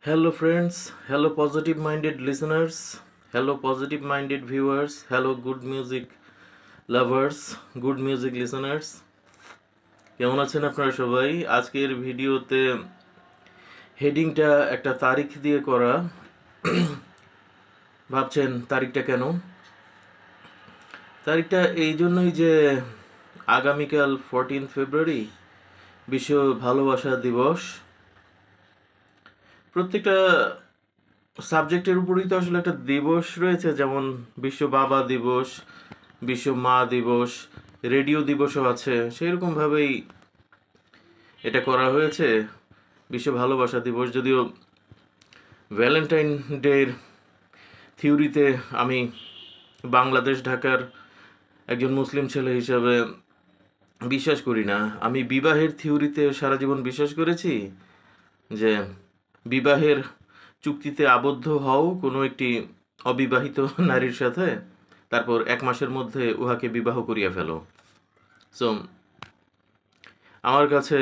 Hello, friends. Hello, positive minded listeners. Hello, positive minded viewers. Hello, good music lovers, good music listeners. কেমন আছেন আপনারা সবাই? আজকের ভিডিওতে হেডিংটা একটা তারিখ দিয়ে করা। ভাবছেন তারিখটা কেন? তারিখটা এই জন্যই যে আগামীকাল 14 ফেব্রুয়ারি বিশ্ব ভালোবাসা দিবস। প্রত্যেকটা সাবজেক্টের উপরই তো আসলে একটা দিবস রয়েছে, যেমন বিশ্ব বাবা দিবস, বিশ্ব মা দিবস, রেডিও দিবসও আছে। সেরকমভাবেই এটা করা হয়েছে, বিশ্ব ভালোবাসা দিবস। যদিও ভ্যালেন্টাইন ডের থিওরিতে আমি বাংলাদেশ ঢাকার একজন মুসলিম ছেলে হিসাবে বিশ্বাস করি না। আমি বিবাহের থিওরিতে সারা জীবন বিশ্বাস করেছি যে বিবাহের চুক্তিতে আবদ্ধ হও কোনো একটি অবিবাহিত নারীর সাথে, তারপর 1 মাসের মধ্যে উহাকে বিবাহ করিয়া ফেলো। সো আমার কাছে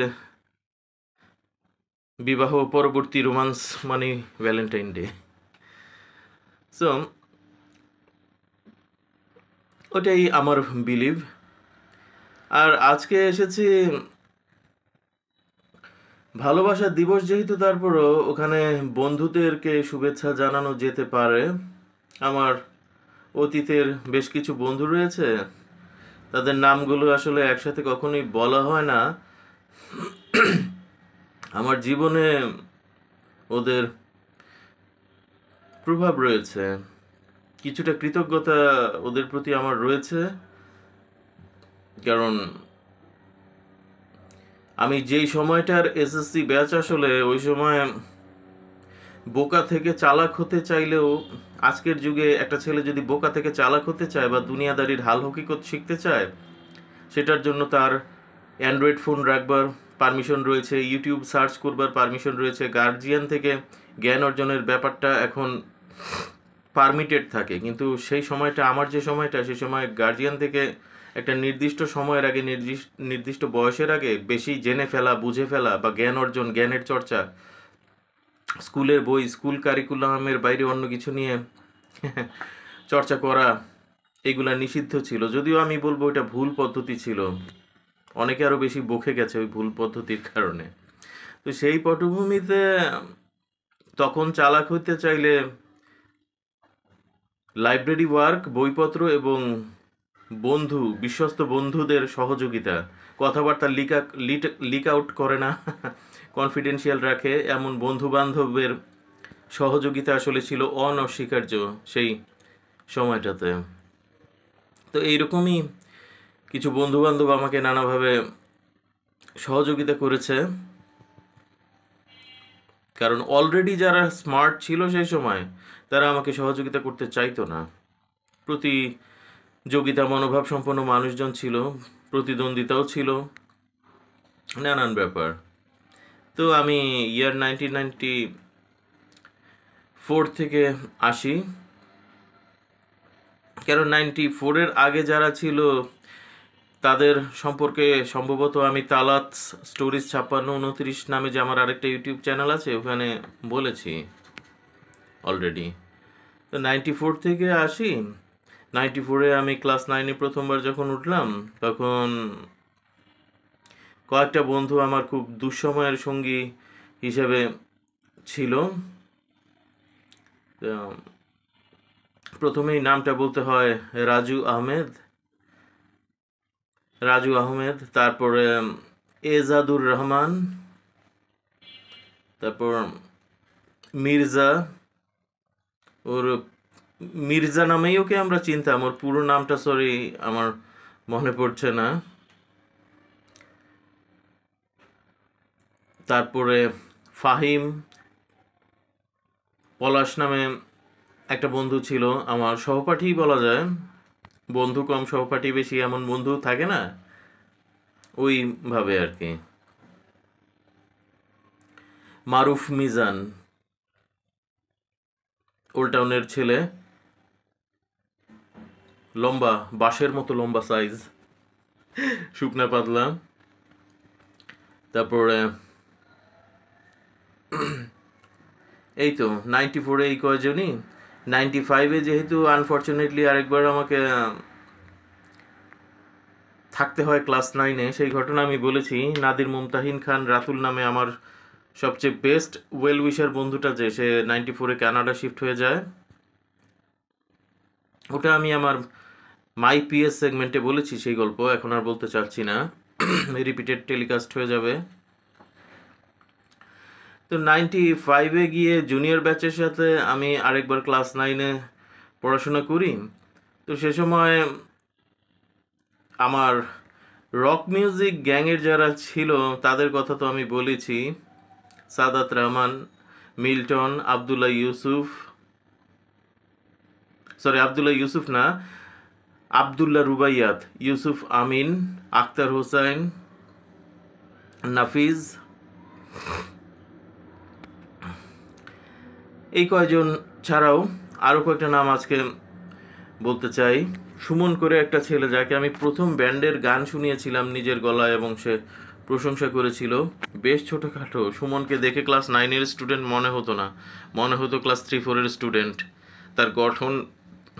বিবাহ পরবর্তী রোমান্স মানে ভ্যালেন্টাইন ডে। সো ওটাই আমার বিলিভ। আর আজকে এসেছি ভালোবাসা দিবস যেহেতু, তারপরও ওখানে বন্ধুদেরকে শুভেচ্ছা জানানো যেতে পারে। আমার অতীতের বেশ কিছু বন্ধু রয়েছে, তাদের নামগুলো আসলে একসাথে কখনোই বলা হয় না। আমার জীবনে ওদের প্রভাব রয়েছে, কিছুটা কৃতজ্ঞতা ওদের প্রতি আমার রয়েছে, কারণ আমি যেই সময়টার এসএসসি ব্যাচ, আসলে ওই সময় বোকা থেকে চালাক হতে চাইলেও, আজকের যুগে একটা ছেলে যদি বোকা থেকে চালাক হতে চায় বা দুনিয়াদারির হাল হকিকত শিখতে চায়, সেটার জন্য তার অ্যান্ড্রয়েড ফোন রাখবার পারমিশন রয়েছে, ইউটিউব সার্চ করবার পারমিশন রয়েছে, গার্জিয়ান থেকে জ্ঞান অর্জনের ব্যাপারটা এখন পারমিটেড থাকে। কিন্তু সেই সময়টা, আমার যে সময়টা, সেই সময় গার্জিয়ান থেকে একটা নির্দিষ্ট সময়ের আগে, নির্দিষ্ট বয়সের আগে বেশি জেনে ফেলা, বুঝে ফেলা বা জ্ঞান অর্জন, জ্ঞানের চর্চা, স্কুলের বই, স্কুল কারিকুলামের বাইরে অন্য কিছু নিয়ে চর্চা করা, এগুলা নিষিদ্ধ ছিল। যদিও আমি বলবো এটা ভুল পদ্ধতি ছিল, অনেকে আরও বেশি বকে গেছে ওই ভুল পদ্ধতির কারণে। তো সেই পটভূমিতে তখন চালাক হতে চাইলে লাইব্রেরি ওয়ার্ক, বইপত্র এবং বন্ধু, বিশ্বস্ত বন্ধুদের সহযোগিতা, কথাবার্তা লিক আউট করে না, কনফিডেন্সিয়াল রাখে এমন বন্ধু বান্ধবের সহযোগিতা আসলে ছিল অনস্বীকার্য সেই সময়টাতে। তো এইরকমই কিছু বন্ধু বান্ধব আমাকে নানাভাবে সহযোগিতা করেছে, কারণ অলরেডি যারা স্মার্ট ছিল সেই সময়, তারা আমাকে সহযোগিতা করতে চাইতো না। প্রতিযোগিতা মনোভাব সম্পন্ন মানুষজন ছিল, প্রতিদ্বন্দ্বিতাও ছিল, নানান ব্যাপার। তো আমি ইয়ার 1994 থেকে আসি, কারণ 94-এর আগে যারা ছিল তাদের সম্পর্কে সম্ভবত আমি তালাত স্টোরিজ 5629 নামে যে আমার আরেকটা ইউটিউব চ্যানেল আছে, ওখানে বলেছি অলরেডি। তো 94 থেকে আসি। 94-এ আমি ক্লাস 9-এ প্রথমবার যখন উঠলাম, তখন কয়েকটা বন্ধু আমার খুব দুঃসময়ের সঙ্গী হিসেবে ছিল। প্রথমেই নামটা বলতে হয় রাজু আহমেদ, তারপরে এজাদুর রহমান, তারপর মির্জা। ওর মির্জা নামেই ওকে আমরা চিনতাম, ওর পুরো নামটা সরি আমার মনে পড়ছে না। তারপরে ফাহিম, পলাশ নামে একটা বন্ধু ছিল, আমার সহপাঠী বলা যায়, বন্ধু কম সহপাঠী বেশি এমন বন্ধু থাকে না, ওইভাবে আর কি। মারুফ মিজান, ওল্ড টাউনের ছেলে, লম্বা, বাঁশের মতো লম্বা সাইজ, শুকনা পাতলা। তারপরে এই তো 94-এ এই কয়জনই, 95-এ যেহেতু আনফর্চুনেটলি আরেকবার আমাকে থাকতে হয় ক্লাস 9-এ, সেই ঘটনা আমি বলেছি। নাদির মুমতাহিন খান রাতুল নামে আমার সবচেয়ে বেস্ট ওয়েল উইশার বন্ধুটা, যে সে 94-এ কানাডা শিফট হয়ে যায়, ওটা আমি আমার মাই পিএস সেগমেন্টে বলেছি সেই গল্প, এখন আর বলতে চাচ্ছি না, রিপিটেড টেলিকাস্ট হয়ে যাবে। তো 95-এ গিয়ে জুনিয়র ব্যাচের সাথে আমি আরেকবার ক্লাস 9-এ পড়াশোনা করি। তো সে সময় আমার রক মিউজিক গ্যাংয়ের যারা ছিল তাদের কথা তো আমি বলেছি, সাদাত রহমান, মিল্টন, আবদুল্লাহ ইউসুফ, আবদুল্লাহ ইউসুফ না, আবদুল্লাহ রুবাইয়াত, ইউসুফ আমিন, আখতার হোসাইন, নাফিজ, এই কয়জন ছাড়াও আরও কয়েকটা নাম আজকে বলতে চাই। সুমন করে একটা ছেলে, যাকে আমি প্রথম ব্যান্ডের গান শুনিয়েছিলাম নিজের গলায় এবং সে প্রশংসা করেছিল, বেশ ছোটোখাটো। সুমনকে দেখে ক্লাস 9-এর স্টুডেন্ট মনে হতো না, মনে হতো ক্লাস 3-4-এর স্টুডেন্ট। তার গঠন,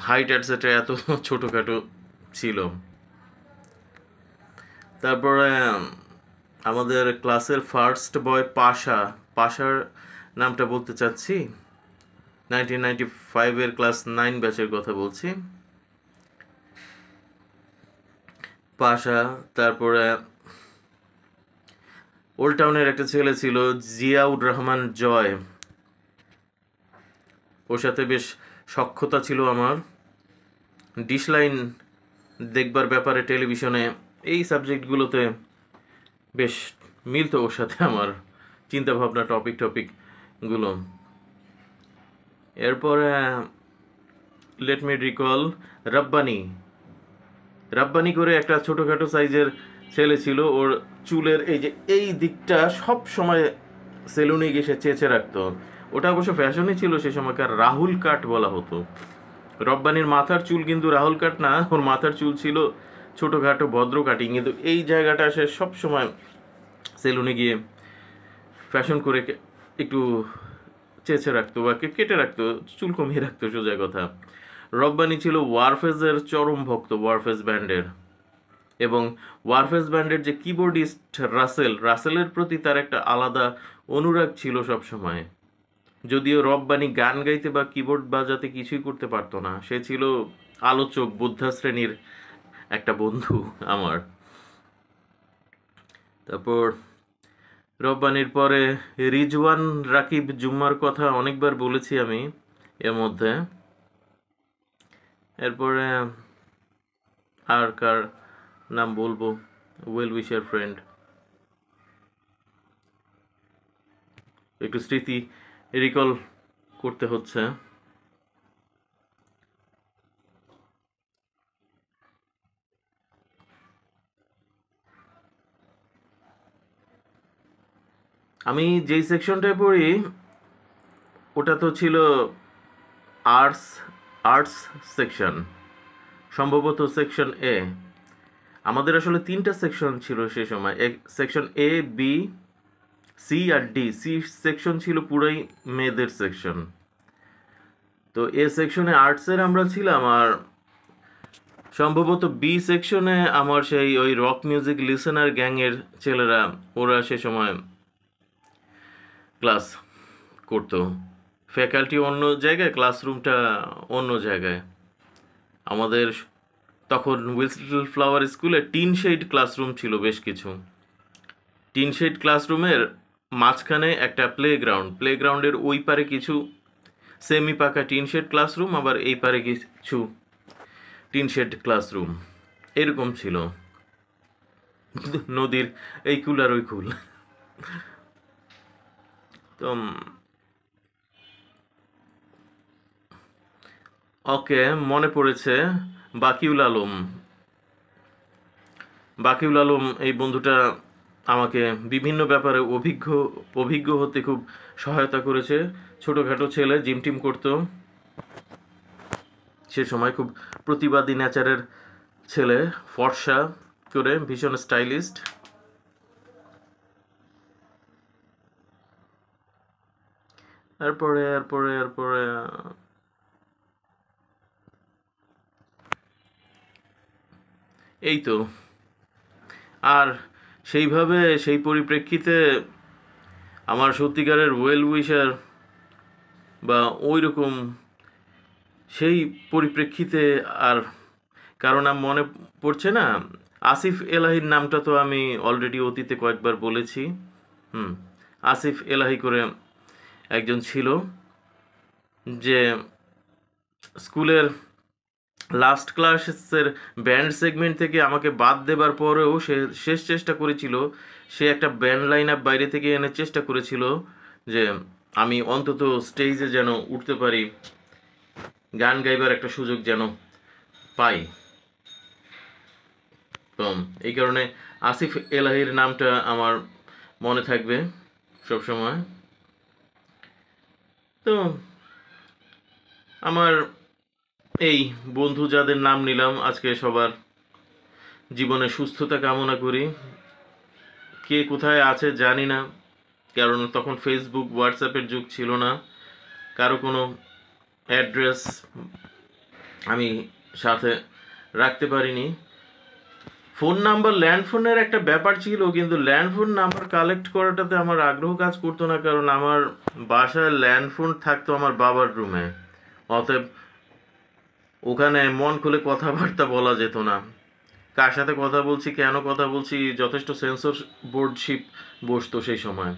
হাইট অ্যাটসেট্রা এত ছোটোখাটো ছিল। তারপরে আমাদের ক্লাসের ফার্স্ট বয় পাশার নামটা বলতে চাচ্ছি, 1995-এর ক্লাস 9 ব্যাচের কথা বলছি, পাশা। তারপরে ওল্ড টাউনের একটা ছেলে ছিল জিয়াউর রহমান জয়, ওর সাথে বেশ সখ্যতা ছিল আমার। ডিশলাইন দেখবার ব্যাপারে টেলিভিশনে এই সাবজেক্টগুলোতে বেশ মিলতো ওর সাথে আমার চিন্তাভাবনা, টপিকগুলো। এরপরে লেট মি রিকল, রাব্বানি করে একটা ছোটোখাটো সাইজের ছেলে ছিল, ওর চুলের এই দিকটা সব সময় সেলুনে গিয়ে সে চেঁচে রাখতো। ওটা অবশ্য ফ্যাশনই ছিল সে সময়কার, রাহুল কাট বলা হতো। রব্বানির মাথার চুল কিন্তু রাহুল কাট না, ওর মাথার চুল ছিল ছোটোখাটো ভদ্র কাটিং, কিন্তু এই জায়গাটা সে সব সময় সেলুনে গিয়ে ফ্যাশন করে একটু চেঁচে রাখতো বা কেটে রাখতো, চুল কমিয়ে রাখতো, সোজা কথা। রব্বানি ছিল ওয়ারফেজের চরম ভক্ত, ওয়ারফেজ ব্যান্ডের, এবং ওয়ারফেজ ব্যান্ডের যে কিবোর্ডিস্ট রাসেলের প্রতি তার একটা আলাদা অনুরাগ ছিল সব সময়। যদিও রব্বানি গান গাইতে বা কিবোর্ড বাজাতে কিছুই করতে পারতো না, সে ছিল আলোচক, বুদ্ধা শ্রেণীর একটা বন্ধু আমার। তারপর রব্বানির পরে রিজওয়ান রাকিব জুম্মার কথা অনেকবার বলেছি আমি এর মধ্যে। এরপরে আর কার নাম বলবো, ওয়েল উইশার ফ্রেন্ড, একটু স্মৃতি রিকল করতে হচ্ছে। আমি যেই সেকশনটায় পড়ি ওটা তো ছিল আর্টস সেকশন, সম্ভবত সেকশন এ। আমাদের আসলে 3টা সেকশন ছিল সে সময়, সেকশন এ, বি, সি আর ডি। সি সেকশন ছিল পুরাই মেয়েদের সেকশন। তো এ সেকশনে আর্টসের আমরা ছিলাম, আর সম্ভবত বি সেকশনে আমার সেই ওই রক মিউজিক লিসেনার গ্যাংয়ের ছেলেরা, ওরা সে সময় ক্লাস করতো। ফ্যাকাল্টি অন্য জায়গায়, ক্লাসরুমটা অন্য জায়গায়। আমাদের তখন উইলসলিটল ফ্লাওয়ার স্কুলে টিন শেড ক্লাসরুম ছিল বেশ কিছু। টিন শেড ক্লাসরুমের মাঝখানে একটা প্লেগ্রাউন্ডের ওই পারে কিছু সেমি পাকা টিন শেড ক্লাসরুম, আবার এই পারে কিছু টিন শেড ক্লাসরুম, এরকম ছিল। নদীর এই কুল আর ওই কুল। তো ওকে, মনে পড়েছে বাকিউল আলম এই বন্ধুটা আমাকে বিভিন্ন ব্যাপারে অভিজ্ঞ হতে খুব সহায়তা করেছে। ছোটোখাটো ছেলে, জিম টিম করতো, সে সময় খুব প্রতিবাদী নেচারের ছেলে, ফর্সা করে, ভীষণ স্টাইলিস্ট। এরপরে এই তো। আর সেইভাবে সেই পরিপ্রেক্ষিতে আমার সত্যিকারের ওয়েল উইশার বা ওই রকম সেই পরিপ্রেক্ষিতে আর কারো নাম মনে পড়ছে না। আসিফ এলাহির নামটা তো আমি অলরেডি অতীতে কয়েকবার বলেছি। আসিফ এলাহি করে একজন ছিল, যে স্কুলের লাস্ট ক্লাসের ব্যান্ড সেগমেন্ট থেকে আমাকে বাদ দেবার পরেও সে শেষ চেষ্টা করেছিল। সে একটা ব্যান্ড লাইন আপ বাইরে থেকে এনে চেষ্টা করেছিল যে আমি অন্তত স্টেজে যেন উঠতে পারি, গান গাইবার একটা সুযোগ যেন পাই। তো এই কারণে আসিফ এলাহির নামটা আমার মনে থাকবে সবসময়। তো আমার এই বন্ধু যাদের নাম নিলাম আজকে, সবার জীবনে সুস্থতা কামনা করি। কে কোথায় আছে জানি না, কারণ তখন ফেসবুক হোয়াটসঅ্যাপের যুগ ছিল না। কারো কোনো অ্যাড্রেস আমি সাথে রাখতে পারিনি। ফোন নাম্বার, ল্যান্ডফোনের একটা ব্যাপার ছিল, কিন্তু ল্যান্ডফোন নাম্বার কালেক্ট করাটাতে আমার আগ্রহ কাজ করতো না, কারণ আমার বাসায় ল্যান্ডফোন থাকতো আমার বাবার রুমে। অতএব ওখানে মন খুলে কথাবার্তা বলা যেত না। কার সাথে কথা বলছি, কেন কথা বলছি, যথেষ্ট সেন্সর বোর্ডশিপ বসতো সেই সময়।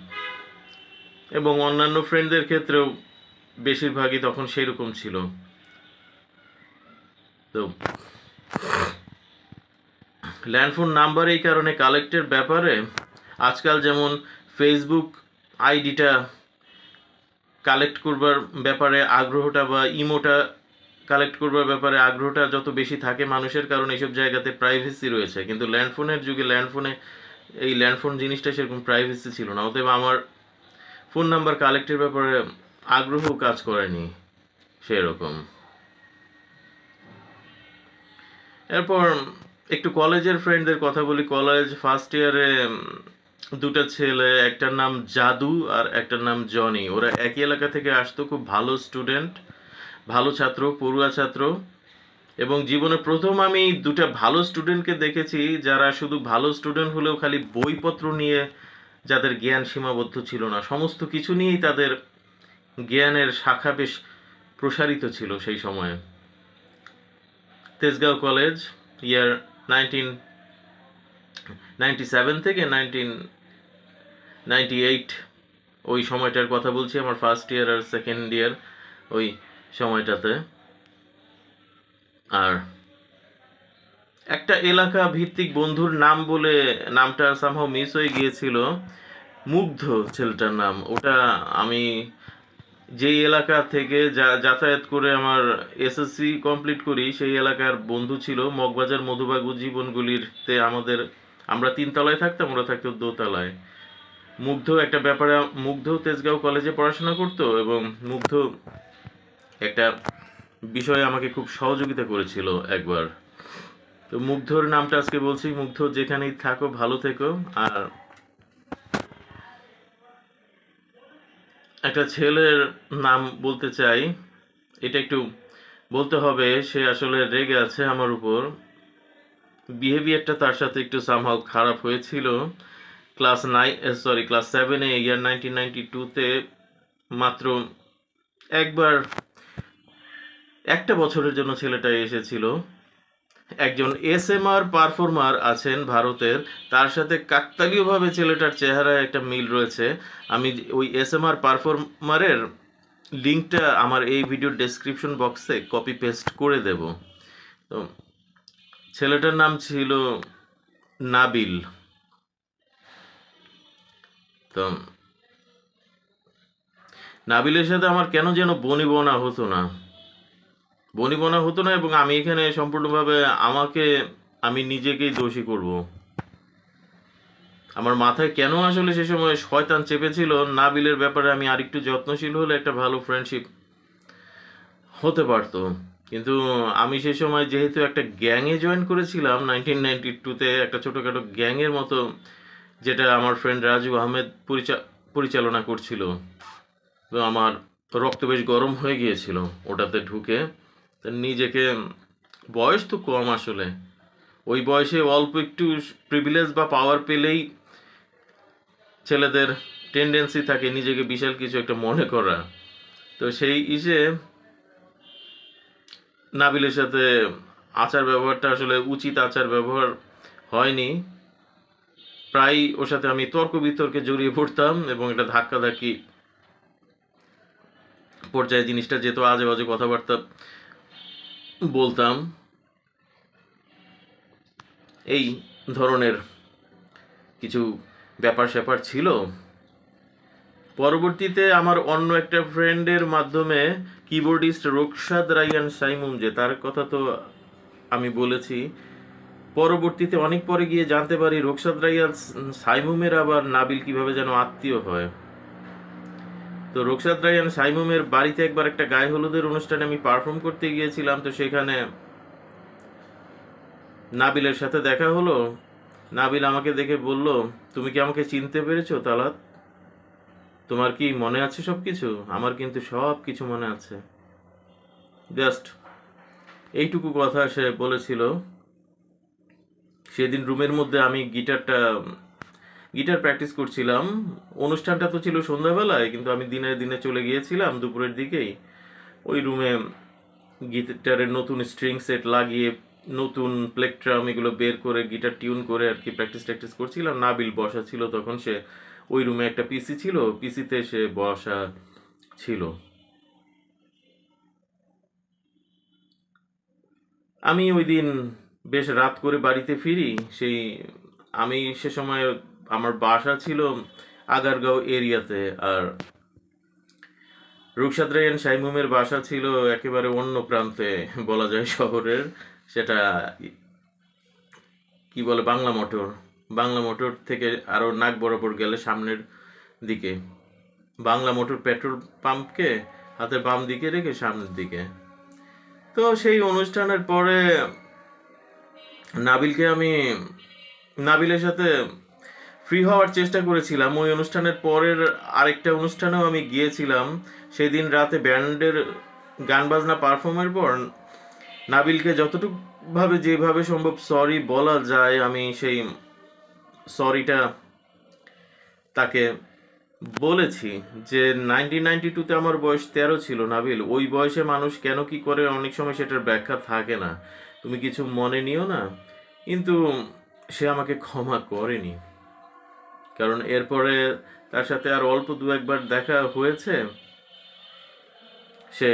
এবং অন্যান্য ফ্রেন্ডদের ক্ষেত্রেও বেশিরভাগই তখন সেরকম ছিল। তো ল্যান্ডফোন নাম্বার এই কারণে কালেক্টের ব্যাপারে আজকাল যেমন ফেসবুক আইডিটা কালেক্ট করবার ব্যাপারে আগ্রহটা, বা ইমোটা কালেক্ট করবার ব্যাপারে আগ্রহটা যত বেশি থাকে মানুষের, কারণ এইসব জায়গাতে প্রাইভেসি রয়েছে। কিন্তু ল্যান্ডফোনের যুগে এই ল্যান্ডফোন জিনিসটা সেরকম প্রাইভেসি ছিল না। অতএব আমার ফোন নাম্বার কালেক্টের ব্যাপারে আগ্রহ কাজ করেনি সেরকম। এরপর একটু কলেজের ফ্রেন্ডদের কথা বলি। কলেজ ফার্স্ট ইয়ারে দুটো ছেলে, একটার নাম জাদু আর একটার নাম জনি। ওরা একই এলাকা থেকে আসতো, খুব ভালো স্টুডেন্ট, ভালো ছাত্র, পড়ুয়া ছাত্র। এবং জীবনে প্রথম আমি দুটা ভালো স্টুডেন্টকে দেখেছি, যারা শুধু ভালো স্টুডেন্ট হলেও খালি বইপত্র নিয়ে যাদের জ্ঞান সীমাবদ্ধ ছিল না, সমস্ত কিছু নিয়েই তাদের জ্ঞানের শাখা বেশ প্রসারিত ছিল সেই সময়ে। তেজগাঁও কলেজ, ইয়ার 1997 থেকে 1998, ওই সময়টার কথা বলছি, আমার ফার্স্ট ইয়ার আর সেকেন্ড ইয়ার ওই সময়টাতে। আর একটা এলাকা ভিত্তিক বন্ধুর নাম বলে নামটা সামহাও মিস হয়ে গিয়েছিল, মুগ্ধ ছেলেটার নাম। ওটা আমি যেই এলাকা থেকে যাতায়াত করে আমার এসএসসি কমপ্লিট করি, সেই এলাকার বন্ধু ছিল। মগবাজার মধুবাগ জীবনগুলিরতে আমরা 3 তলায় থাকতাম, ওরা থাকতো 2 তলায়। মুগ্ধ একটা ব্যাপারে, মুগ্ধ তেজগাঁও কলেজে পড়াশোনা করতো, এবং মুগ্ধ একটা বিষয়ে আমাকে খুব সহযোগিতা করেছিল একবার। তো মুগ্ধর নামটা আজকে বলছি। মুগ্ধ, যেখানেই থাকো ভালো থেকো। আর একটা ছেলের নাম বলতে চাই, এটা একটু বলতে হবে, সে আসলে রেগে আছে আমার উপর। বিহেভিয়ারটা তার সাথে একটু সামহাও খারাপ হয়েছিল। ক্লাস 7-এ, ইয়ার 1992-তে মাত্র একবার, একটা বছরের জন্য ছেলেটা এসেছিল। একজন এসএমআর পারফর্মার আছেন ভারতের, তার সাথে কাকতালীয়ভাবে ছেলেটার চেহারায় একটা মিল রয়েছে। আমি ওই এসএমআর পারফর্মারের লিঙ্কটা আমার এই ভিডিওর ডেসক্রিপশন বক্সে কপি পেস্ট করে দেব। তো ছেলেটার নাম ছিল নাবিল। তো নাবিলের সাথে আমার কেন যেন বনিবনা হতো না, এবং আমি এখানে সম্পূর্ণভাবে আমি নিজেকেই দোষী করব। আমার মাথায় কেন আসলে সে সময় শয়তান চেপেছিল, নাবিলের ব্যাপারে আমি আরেকটু যত্নশীল হলে একটা ভালো ফ্রেন্ডশিপ হতে পারতো। কিন্তু আমি সে সময় যেহেতু একটা গ্যাংয়ে জয়েন করেছিলাম 1992-তে, একটা ছোটোখাটো গ্যাংয়ের মতো, যেটা আমার ফ্রেন্ড রাজু আহমেদ পরিচালনা করছিল। তো আমার রক্ত বেশ গরম হয়ে গিয়েছিল ওটাতে ঢুকে। তো নিজেকে, বয়স তো কম আসলে, ওই বয়সে অল্প একটু প্রিভিলেজ বা পাওয়ার পেলেই ছেলেদের টেন্ডেন্সি থাকে নিজেকে বিশাল কিছু একটা মনে করা। তো সেই নাবিলের সাথে আচার ব্যবহারটা আসলে উচিত আচার ব্যবহার হয়নি। প্রায় ওর সাথে আমি তর্ক বিতর্কে জড়িয়ে পড়তাম এবং এটা ধাক্কাধাক্কি পর্যায়ে জিনিসটা যেত, আজে বাজে কথাবার্তা বলতাম, এই ধরনের কিছু ব্যাপার স্যাপার ছিল। পরবর্তীতে আমার অন্য একটা ফ্রেন্ডের মাধ্যমে কিবোর্ডিস্ট রোকসাদ রায়ান সাইমুম, যে তার কথা তো আমি বলেছি, পরবর্তীতে অনেক পরে গিয়ে জানতে পারি রোকসাদ রায়ান সাইমুমের আবার নাবিল কিভাবে যেন আত্মীয় হয়। তো রোকসাদ রায়ান সাইমুমের বাড়িতে একবার একটা গায়ে হলুদের অনুষ্ঠানে আমি পারফর্ম করতে গিয়েছিলাম। তো সেখানে নাবিলের সাথে দেখা হলো। নাবিল আমাকে দেখে বলল, তুমি কি আমাকে চিনতে পেরেছো তালাত? তোমার কি মনে আছে সব কিছু? আমার কিন্তু সব কিছু মনে আছে। জাস্ট এইটুকু কথা সে বলেছিল। সেদিন রুমের মধ্যে আমি গিটার প্র্যাকটিস করছিলাম। অনুষ্ঠানটা তো ছিল সন্ধ্যাবেলায়, কিন্তু আমি দিনে দিনে চলে গিয়েছিলাম দুপুরের দিকেই। ওই রুমে গিটারের নতুন স্ট্রিং সেট লাগিয়ে, নতুন প্লেকট্রাম এগুলো বের করে গিটার টিউন করে আর কি প্র্যাকটিস করছিলাম। নাবিল বসা ছিল তখন, সে ওই রুমে একটা পিসি ছিল, পিসিতে সে বসা ছিল। আমি ওই দিন বেশ রাত করে বাড়িতে ফিরি। আমি সে সময় আমার বাসা ছিল আগারগাঁও এরিয়াতে, আর রুকসাদ রায়ান সাইমুমের বাসা ছিল একেবারে অন্য প্রান্তে বলা যায় শহরের। সেটা কি বলে, বাংলা মোটর থেকে আরো নাক বরাবর গেলে সামনের দিকে বাংলা মোটর পেট্রোল পাম্পকে হাতের বাম দিকে রেখে সামনের দিকে। তো সেই অনুষ্ঠানের পরে নাবিলের সাথে ফ্রি হওয়ার চেষ্টা করেছিলাম। ওই অনুষ্ঠানের পরের আরেকটা অনুষ্ঠানেও আমি গিয়েছিলাম। সেদিন রাতে ব্যান্ডের গান বাজনা পারফর্মের পর নাবিলকে যেভাবে সম্ভব সরি বলা যায়, আমি সেই সরিটা তাকে বলেছি। যে 1992-তে আমার বয়স 13 ছিল নাবিল। ওই বয়সে মানুষ কেন কি করে অনেক সময় সেটার ব্যাখ্যা থাকে না, তুমি কিছু মনে নিও না। কিন্তু সে আমাকে ক্ষমা করেনি, কারণ এরপরে তার সাথে আর অল্প দু একবার দেখা হয়েছে। সে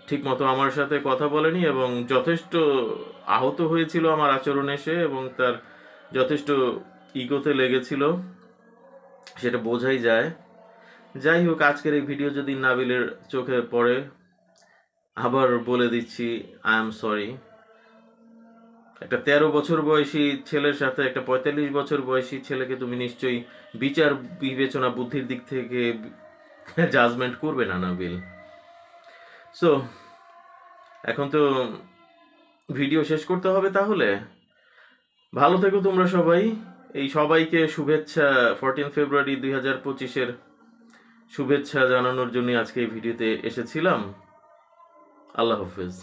ঠিকমতো আমার সাথে কথা বলেনি এবং যথেষ্ট আহত হয়েছিল আমার আচরণে সে, এবং তার যথেষ্ট ইগোতে লেগেছিল, সেটা বোঝাই যায়। যাই হোক, আজকের এই ভিডিও যদি নাবিলের চোখে পড়ে, আবার বলে দিচ্ছি, আই এম সরি। একটা 13 বছর বয়সী ছেলের সাথে একটা 45 বছর বয়সী ছেলেকে তুমি নিশ্চয়ই বিচার বিবেচনা বুদ্ধির দিক থেকে জাজমেন্ট করবে না নাবিল। সো এখন তো ভিডিও শেষ করতে হবে, তাহলে ভালো থেকো তোমরা সবাই। এই সবাইকে শুভেচ্ছা, 14 ফেব্রুয়ারি 2025-এর শুভেচ্ছা জানানোর জন্য আজকে এই ভিডিওতে এসেছিলাম। আল্লাহ হাফেজ।